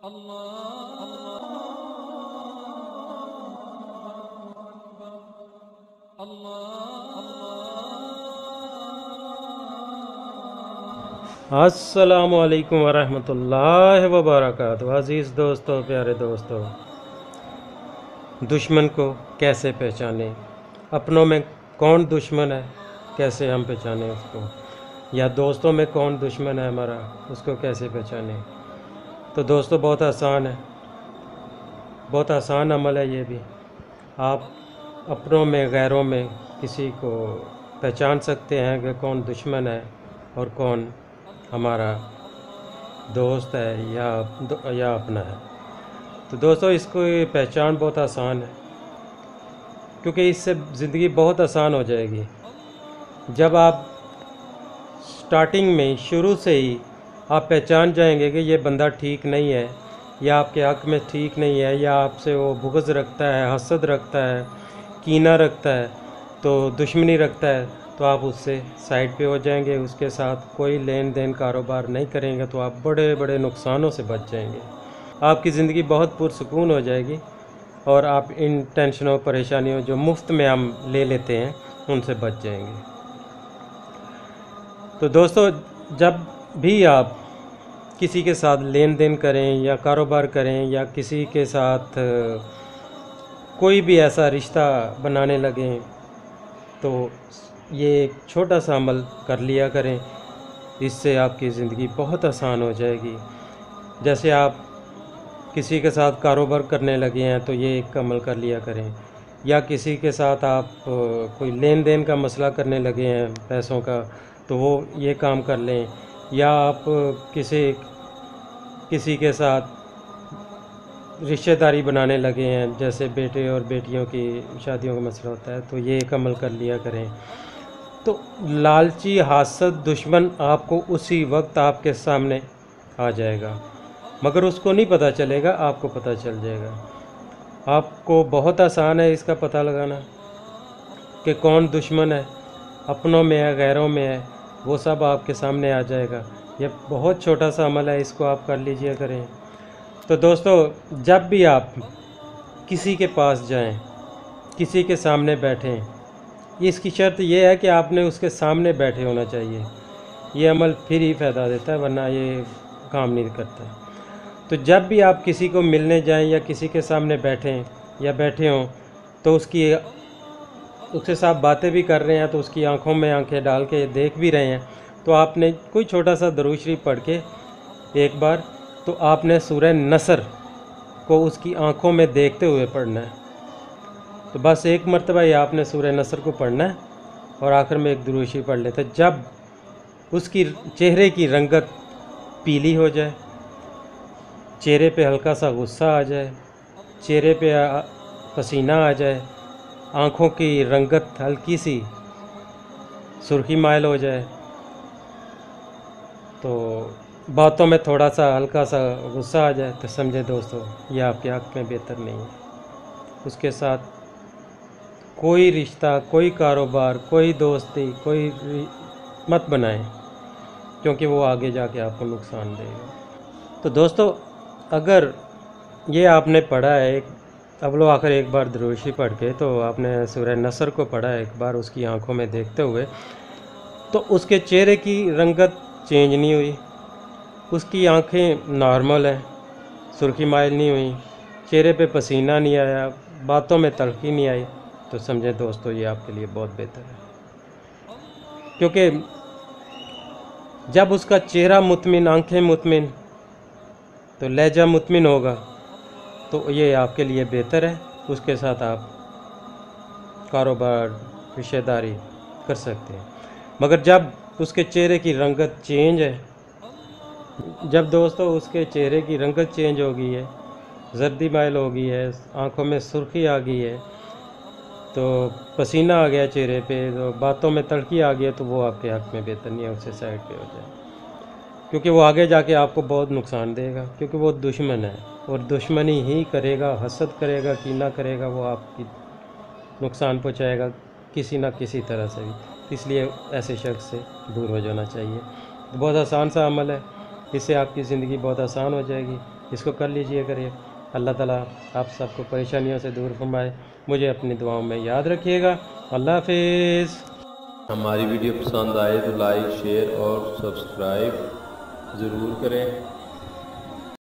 अस्सलामुअलैकुम वरहमतुल्लाहि वबरकातुहू। अज़ीज़ दोस्तों, प्यारे दोस्तों, दुश्मन को कैसे पहचानें? अपनों में कौन दुश्मन है, कैसे हम पहचानें उसको? या दोस्तों में कौन दुश्मन है हमारा, उसको कैसे पहचानें? तो दोस्तों, बहुत आसान है, बहुत आसान अमल है ये भी। आप अपनों में, गैरों में किसी को पहचान सकते हैं कि कौन दुश्मन है और कौन हमारा दोस्त है या अपना है। तो दोस्तों, इसको ये पहचान बहुत आसान है, क्योंकि इससे ज़िंदगी बहुत आसान हो जाएगी। जब आप स्टार्टिंग में, शुरू से ही आप पहचान जाएंगे कि ये बंदा ठीक नहीं है, या आपके हक़ में ठीक नहीं है, या आपसे वो बुग़्ज़ रखता है, हसद रखता है, कीना रखता है, तो दुश्मनी रखता है, तो आप उससे साइड पे हो जाएंगे। उसके साथ कोई लेन देन कारोबार नहीं करेंगे, तो आप बड़े बड़े नुकसानों से बच जाएंगे। आपकी ज़िंदगी बहुत पुरसुकून हो जाएगी और आप इन टेंशनों, परेशानियों जो मुफ्त में हम ले लेते हैं, उनसे बच जाएंगे। तो दोस्तों, जब भी आप किसी के साथ लेन देन करें या कारोबार करें, या किसी के साथ कोई भी ऐसा रिश्ता बनाने लगें, तो ये एक छोटा सा अमल कर लिया करें। इससे आपकी ज़िंदगी बहुत आसान हो जाएगी। जैसे आप किसी के साथ कारोबार करने लगे हैं, तो ये एक अमल कर लिया करें। या किसी के साथ आप कोई लेन देन का मसला करने लगे हैं पैसों का, तो वो ये काम कर लें। या आप किसी के साथ रिश्तेदारी बनाने लगे हैं, जैसे बेटे और बेटियों की शादियों का मसला होता है, तो ये एक अमल कर लिया करें। तो लालची, हासद दुश्मन आपको उसी वक्त आपके सामने आ जाएगा, मगर उसको नहीं पता चलेगा, आपको पता चल जाएगा। आपको बहुत आसान है इसका पता लगाना कि कौन दुश्मन है, अपनों में है, गैरों में है, वो सब आपके सामने आ जाएगा। ये बहुत छोटा सा अमल है, इसको आप कर लीजिए करें। तो दोस्तों, जब भी आप किसी के पास जाएं, किसी के सामने बैठें, इसकी शर्त ये है कि आपने उसके सामने बैठे होना चाहिए। ये अमल फिर ही फ़ायदा देता है, वरना ये काम नहीं करता। तो जब भी आप किसी को मिलने जाएं या किसी के सामने बैठें या बैठे हों, तो उसके साथ बातें भी कर रहे हैं, तो उसकी आंखों में आंखें डाल के देख भी रहे हैं, तो आपने कोई छोटा सा दरूद शरीफ पढ़ के एक बार, तो आपने सूरह नसर को उसकी आंखों में देखते हुए पढ़ना है। तो बस एक मरतबा ही आपने सूरह नसर को पढ़ना है और आखिर में एक दरूद शरीफ पढ़ लेते। जब उसकी चेहरे की रंगत पीली हो जाए, चेहरे पे हल्का सा गुस्सा आ जाए, चेहरे पे पसीना आ जाए, आँखों की रंगत हल्की सी सुर्खी माइल हो जाए, तो बातों में थोड़ा सा हल्का सा गुस्सा आ जाए, तो समझे दोस्तों, ये आपके हक़ में बेहतर नहीं है। उसके साथ कोई रिश्ता, कोई कारोबार, कोई दोस्ती, मत बनाएं, क्योंकि वो आगे जाके आपको नुकसान देगा। तो दोस्तों, अगर ये आपने पढ़ा है अवलो आखिर एक बार दरूद शरीफ पढ़ के, तो आपने सूरह नसर को पढ़ा है एक बार उसकी आंखों में देखते हुए, तो उसके चेहरे की रंगत चेंज नहीं हुई, उसकी आंखें नॉर्मल हैं, सुर्खी माइल नहीं हुई, चेहरे पे पसीना नहीं आया, बातों में तलखी नहीं आई, तो समझें दोस्तों, ये आपके लिए बहुत बेहतर है। क्योंकि जब उसका चेहरा मुतमिन, आंखें मुतमिन, तो लहजा मुतमिन होगा, तो ये आपके लिए बेहतर है। उसके साथ आप कारोबार, रिश्तेदारी कर सकते हैं। मगर जब उसके चेहरे की रंगत चेंज है, जब दोस्तों उसके चेहरे की रंगत चेंज हो गई है, जर्दी माइल हो गई है, आंखों में सुर्खी आ गई है, तो पसीना आ गया चेहरे पे, तो बातों में तड़की आ गई है, तो वो आपके हक़ में बेहतर नहीं है, उससे साइड पे हो जाए। क्योंकि वो आगे जाके आपको बहुत नुकसान देगा, क्योंकि वो दुश्मन है और दुश्मनी ही करेगा, हसद करेगा, कीना करेगा, वो आपकी नुकसान पहुंचाएगा किसी ना किसी तरह से भी। इसलिए ऐसे शख्स से दूर हो जाना चाहिए। तो बहुत आसान सा अमल है, इससे आपकी ज़िंदगी बहुत आसान हो जाएगी इसको कर लीजिए करिए। अल्लाह ताला आप सबको परेशानियों से दूर फरमाए। मुझे अपनी दुआओं में याद रखिएगा। अल्लाह हाफिज़। हमारी वीडियो पसंद आए तो लाइक शेयर और सब्सक्राइब ज़रूर करें।